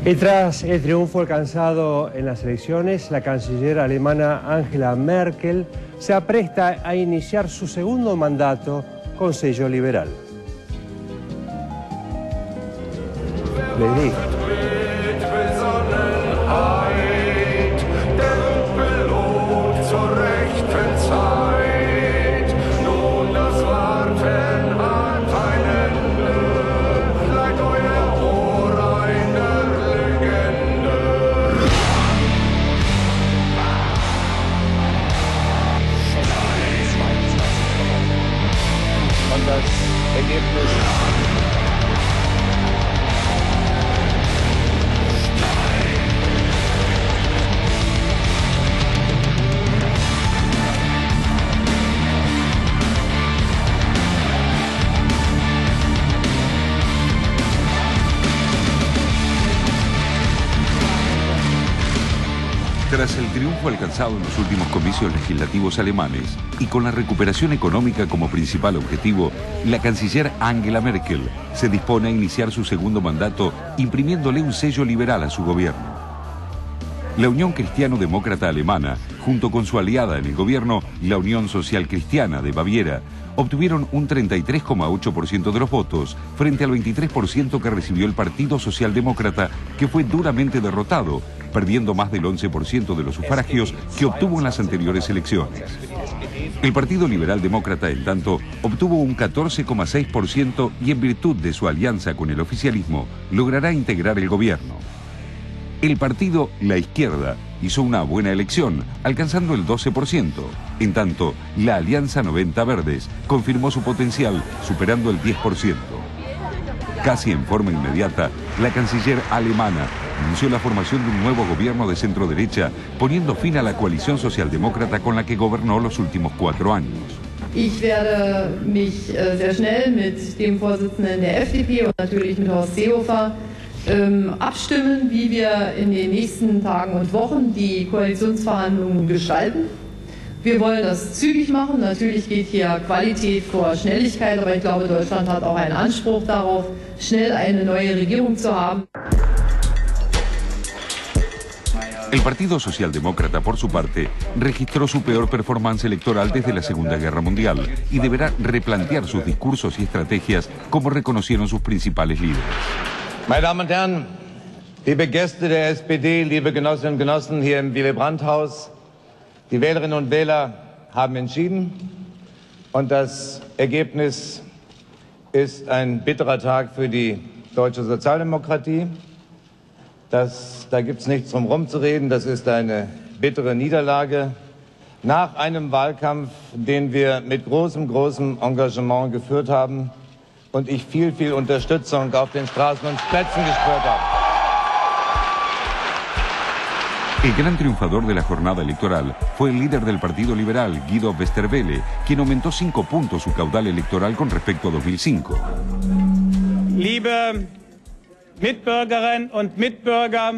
Y tras el triunfo alcanzado en las elecciones, la canciller alemana Angela Merkel se apresta a iniciar su segundo mandato con sello liberal. Les digo. Tras el triunfo alcanzado en los últimos comicios legislativos alemanes y con la recuperación económica como principal objetivo, la canciller Angela Merkel se dispone a iniciar su segundo mandato imprimiéndole un sello liberal a su gobierno. La Unión Cristiano-Demócrata Alemana, junto con su aliada en el gobierno, la Unión Social Cristiana de Baviera, obtuvieron un 33,8% de los votos frente al 23% que recibió el Partido Socialdemócrata, que fue duramente derrotado, perdiendo más del 11% de los sufragios que obtuvo en las anteriores elecciones. El Partido Liberal Demócrata, en tanto, obtuvo un 14,6% y en virtud de su alianza con el oficialismo, logrará integrar el gobierno. El partido La Izquierda hizo una buena elección, alcanzando el 12%. En tanto, la Alianza 90 Verdes confirmó su potencial, superando el 10%. Casi en forma inmediata, la canciller alemana anunció la formación de un nuevo gobierno de centro-derecha, poniendo fin a la coalición socialdemócrata con la que gobernó los últimos 4 años. Ich werde mich sehr schnell mit dem Vorsitzenden der FDP und natürlich mit Horst Seehofer abstimmen, wie wir in den nächsten Tagen und Wochen die Koalitionsverhandlungen gestalten. Wir wollen das zügig machen. Natürlich geht hier Qualität vor Schnelligkeit, aber ich glaube, Deutschland hat auch einen Anspruch darauf, schnell eine neue Regierung zu haben. El Partido Socialdemócrata, por su parte, registró su peor performance electoral desde la Segunda Guerra Mundial y deberá replantear sus discursos y estrategias, como reconocieron sus principales líderes. Meine Damen und Herren, liebe Gäste der SPD, liebe Genossinnen und Genossen hier im Willy-Brandt-Haus, die Wählerinnen und Wähler haben entschieden und das Ergebnis ist ein bitterer Tag für die deutsche Sozialdemokratie. Da gibt es nichts drum rumzureden, das ist eine bittere Niederlage nach einem Wahlkampf, den wir mit großem Engagement geführt haben und ich viel Unterstützung auf den Straßen und Plätzen gespürt habe. El gran triunfador de la jornada electoral fue el líder del Partido Liberal, Guido Westerwelle, quien aumentó 5 puntos su caudal electoral con respecto a 2005. Liebe Mitbürgerinnen und Mitbürger,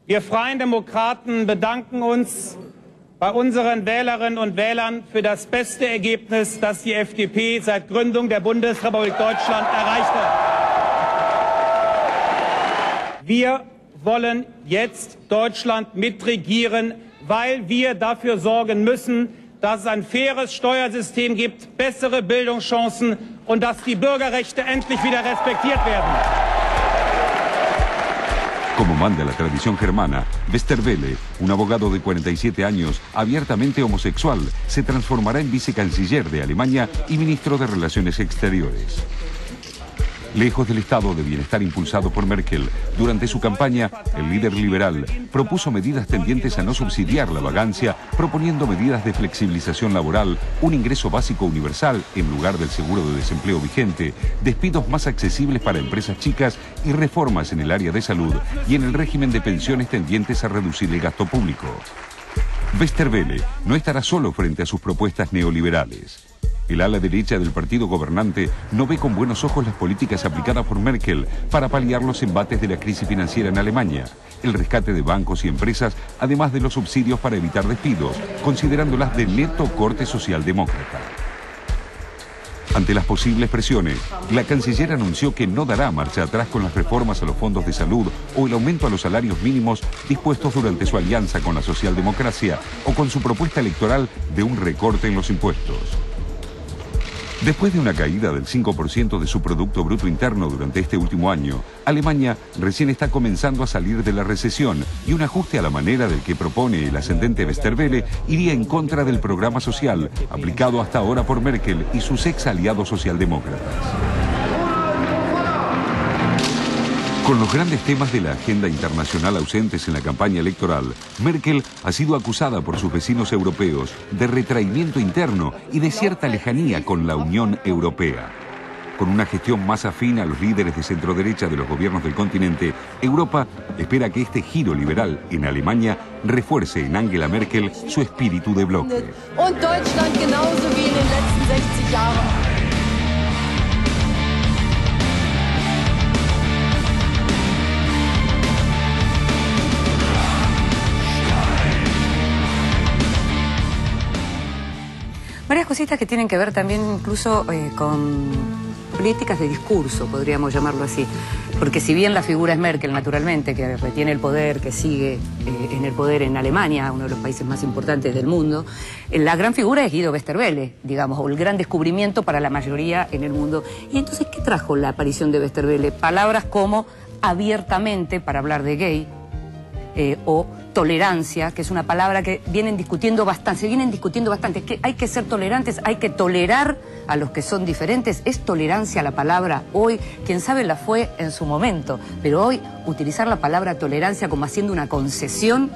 wir Freien Demokraten bedanken uns bei unseren Wählerinnen und Wählern für das beste Ergebnis, das die FDP seit Gründung der Bundesrepublik Deutschland erreichte. Wir wollen jetzt Deutschland mitregieren, weil wir dafür sorgen müssen, dass es ein faires Steuersystem gibt, bessere Bildungschancen und dass die Bürgerrechte endlich wieder respektiert werden. Como manda la tradición germana, Westerwelle, un abogado de 47 años, abiertamente homosexual, se transformará en vicecanciller de Alemania y ministro de Relaciones Exteriores. Lejos del estado de bienestar impulsado por Merkel, durante su campaña, el líder liberal propuso medidas tendientes a no subsidiar la vagancia, proponiendo medidas de flexibilización laboral, un ingreso básico universal en lugar del seguro de desempleo vigente, despidos más accesibles para empresas chicas y reformas en el área de salud y en el régimen de pensiones tendientes a reducir el gasto público. Westerwelle no estará solo frente a sus propuestas neoliberales. El ala derecha del partido gobernante no ve con buenos ojos las políticas aplicadas por Merkel para paliar los embates de la crisis financiera en Alemania, el rescate de bancos y empresas, además de los subsidios para evitar despidos, considerándolas de neto corte socialdemócrata. Ante las posibles presiones, la canciller anunció que no dará marcha atrás con las reformas a los fondos de salud o el aumento a los salarios mínimos dispuestos durante su alianza con la socialdemocracia o con su propuesta electoral de un recorte en los impuestos. Después de una caída del 5% de su Producto Bruto Interno durante este último año, Alemania recién está comenzando a salir de la recesión y un ajuste a la manera del que propone el ascendente Westerwelle iría en contra del programa social aplicado hasta ahora por Merkel y sus ex aliados socialdemócratas. Con los grandes temas de la agenda internacional ausentes en la campaña electoral, Merkel ha sido acusada por sus vecinos europeos de retraimiento interno y de cierta lejanía con la Unión Europea. Con una gestión más afín a los líderes de centroderecha de los gobiernos del continente, Europa espera que este giro liberal en Alemania refuerce en Angela Merkel su espíritu de bloque. Und Deutschland genauso wie in den letzten 60 Jahren. Varias cositas que tienen que ver también incluso con políticas de discurso, podríamos llamarlo así. Porque si bien la figura es Merkel, naturalmente, que retiene el poder, que sigue en el poder en Alemania, uno de los países más importantes del mundo, la gran figura es Guido Westerwelle, digamos, o el gran descubrimiento para la mayoría en el mundo. Y entonces, ¿qué trajo la aparición de Westerwelle? Palabras como abiertamente, para hablar de gay, o tolerancia, que es una palabra que se vienen discutiendo bastante, es que hay que ser tolerantes, hay que tolerar a los que son diferentes. ¿Es tolerancia la palabra hoy? Quién sabe la fue en su momento, pero hoy utilizar la palabra tolerancia como haciendo una concesión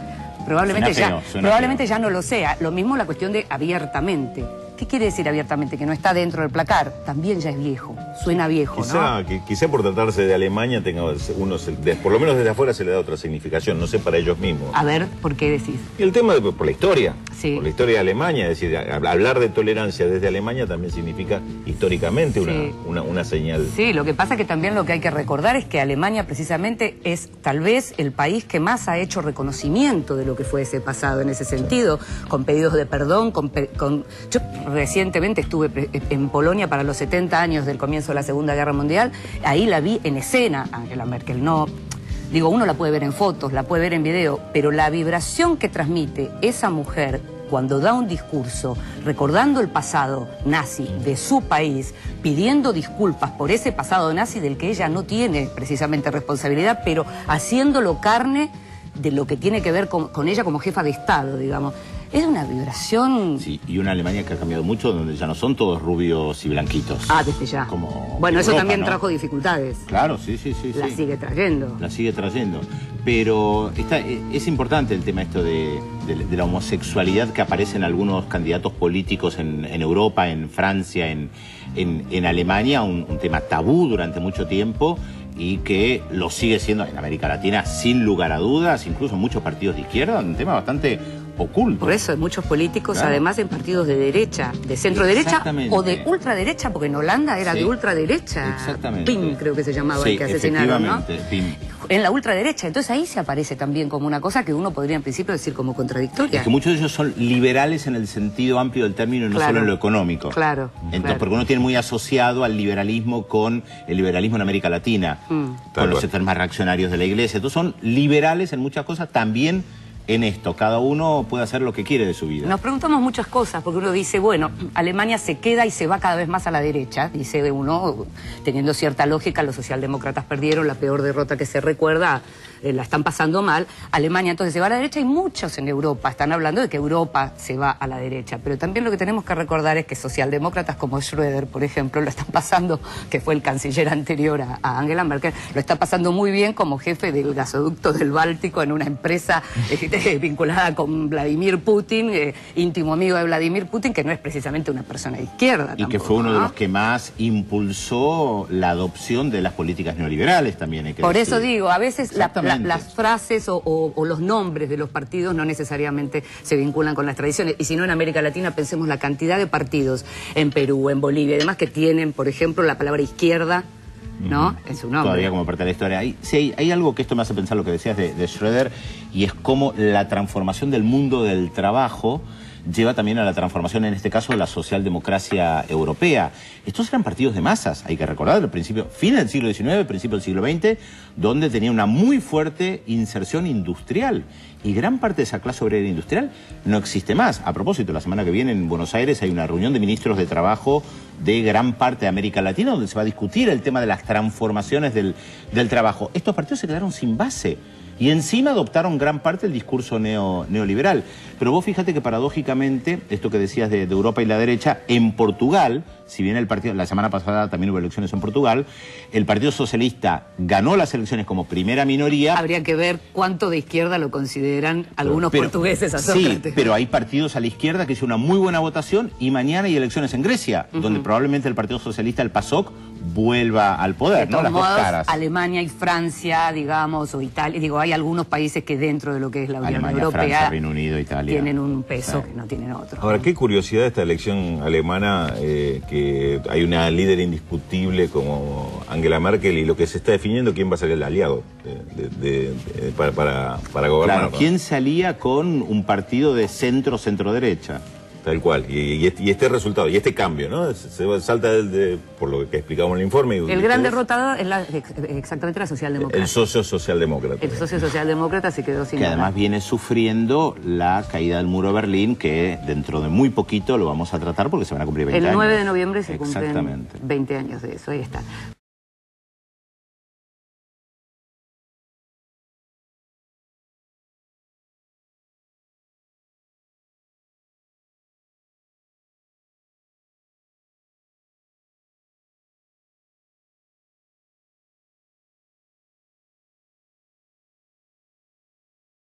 probablemente ya no lo sea. Lo mismo la cuestión de abiertamente. ¿Qué quiere decir abiertamente? Que no está dentro del placar. También ya es viejo, suena viejo, ¿no? Quizá por tratarse de Alemania tenga uno, por lo menos desde afuera se le da otra significación, no sé para ellos mismos. A ver, ¿por qué decís? Y el tema por la historia, sí. Por la historia de Alemania, es decir, hablar de tolerancia desde Alemania también significa históricamente una señal. Sí, lo que pasa es que también lo que hay que recordar es que Alemania precisamente es tal vez el país que más ha hecho reconocimiento de lo que fue ese pasado en ese sentido, con pedidos de perdón, yo recientemente estuve en Polonia para los 70 años del comienzo de la Segunda Guerra Mundial, ahí la vi en escena, Angela Merkel, no... Digo, uno la puede ver en fotos, la puede ver en video, pero la vibración que transmite esa mujer cuando da un discurso recordando el pasado nazi de su país, pidiendo disculpas por ese pasado nazi del que ella no tiene precisamente responsabilidad, pero haciéndolo carne de lo que tiene que ver con ella como jefa de Estado, digamos. Es una vibración... Sí, y una Alemania que ha cambiado mucho, donde ya no son todos rubios y blanquitos. Ah, desde ya. Bueno, eso Europa, también ¿no? trajo dificultades. Claro, sí. La sigue trayendo. La sigue trayendo. Pero es importante el tema esto de la homosexualidad que aparece en algunos candidatos políticos en Europa, en Francia, en Alemania, un tema tabú durante mucho tiempo y que lo sigue siendo en América Latina sin lugar a dudas, incluso en muchos partidos de izquierda, un tema bastante oculto. Por eso, muchos políticos, claro, además en partidos de derecha, de centro derecha o de ultraderecha, porque en Holanda era de ultraderecha. Exactamente. Pim, creo que se llamaba el que asesinaron, ¿no? Pim. En la ultraderecha. Entonces ahí se aparece también como una cosa que uno podría en principio decir como contradictoria. Es que muchos de ellos son liberales en el sentido amplio del término y no solo en lo económico. Claro. Entonces, porque uno tiene muy asociado al liberalismo con el liberalismo en América Latina, con los sectores más reaccionarios de la iglesia. Entonces son liberales en muchas cosas, también en esto. Cada uno puede hacer lo que quiere de su vida. Nos preguntamos muchas cosas, porque uno dice, bueno, Alemania se queda y se va cada vez más a la derecha, dice uno, teniendo cierta lógica, los socialdemócratas perdieron la peor derrota que se recuerda, la están pasando mal, Alemania entonces se va a la derecha y muchos en Europa están hablando de que Europa se va a la derecha, pero también lo que tenemos que recordar es que socialdemócratas como Schröder, por ejemplo, lo están pasando, que fue el canciller anterior a Angela Merkel, lo está pasando muy bien como jefe del gasoducto del Báltico en una empresa vinculada con Vladimir Putin, íntimo amigo de Vladimir Putin, que no es precisamente una persona de izquierda tampoco, y que fue uno de los que más impulsó la adopción de las políticas neoliberales también. Hay que por decir. Eso digo, a veces las frases o los nombres de los partidos no necesariamente se vinculan con las tradiciones, y si no en América Latina pensemos la cantidad de partidos en Perú, en Bolivia y demás que tienen, por ejemplo, la palabra izquierda, ¿no? En su nombre. Todavía como parte de la historia. Hay algo que esto me hace pensar lo que decías de Schröder, y es cómo la transformación del mundo del trabajo lleva también a la transformación, en este caso, de la socialdemocracia europea. Estos eran partidos de masas, hay que recordar, al principio, fin del siglo XIX, principio del siglo XX, donde tenía una muy fuerte inserción industrial. Y gran parte de esa clase obrera industrial no existe más. A propósito, la semana que viene en Buenos Aires hay una reunión de ministros de trabajo de gran parte de América Latina donde se va a discutir el tema de las transformaciones del trabajo. Estos partidos se quedaron sin base y encima adoptaron gran parte del discurso neoliberal. Pero vos fíjate que paradójicamente, esto que decías de Europa y la derecha, en Portugal, si bien el partido, la semana pasada también hubo elecciones en Portugal, el Partido Socialista ganó las elecciones como primera minoría. Habría que ver cuánto de izquierda lo consideran algunos portugueses a Sócrates. Sí, pero hay partidos a la izquierda que hizo una muy buena votación y mañana hay elecciones en Grecia, donde probablemente el Partido Socialista, el PASOK, vuelva al poder, ¿no? Las dos caras. Alemania y Francia, digamos, o Italia, digo, hay algunos países que dentro de lo que es la Unión Alemania, Europea, Francia, Reino Unido, Italia, tienen un peso que no tienen otros. Ahora, qué curiosidad esta elección alemana, que hay una líder indiscutible como Angela Merkel y lo que se está definiendo quién va a ser el aliado para gobernar. Claro, ¿quién se alía con un partido de centro-centro-derecha? Tal cual, y este resultado, y este cambio, ¿no? Se salta por lo que explicamos en el informe. El gran derrotado es exactamente la socialdemocracia. El socio socialdemócrata. El socio socialdemócrata se quedó sin que además viene sufriendo la caída del muro de Berlín, que dentro de muy poquito lo vamos a tratar porque se van a cumplir 20 años. El 9 de noviembre se cumplen 20 años de eso, ahí está.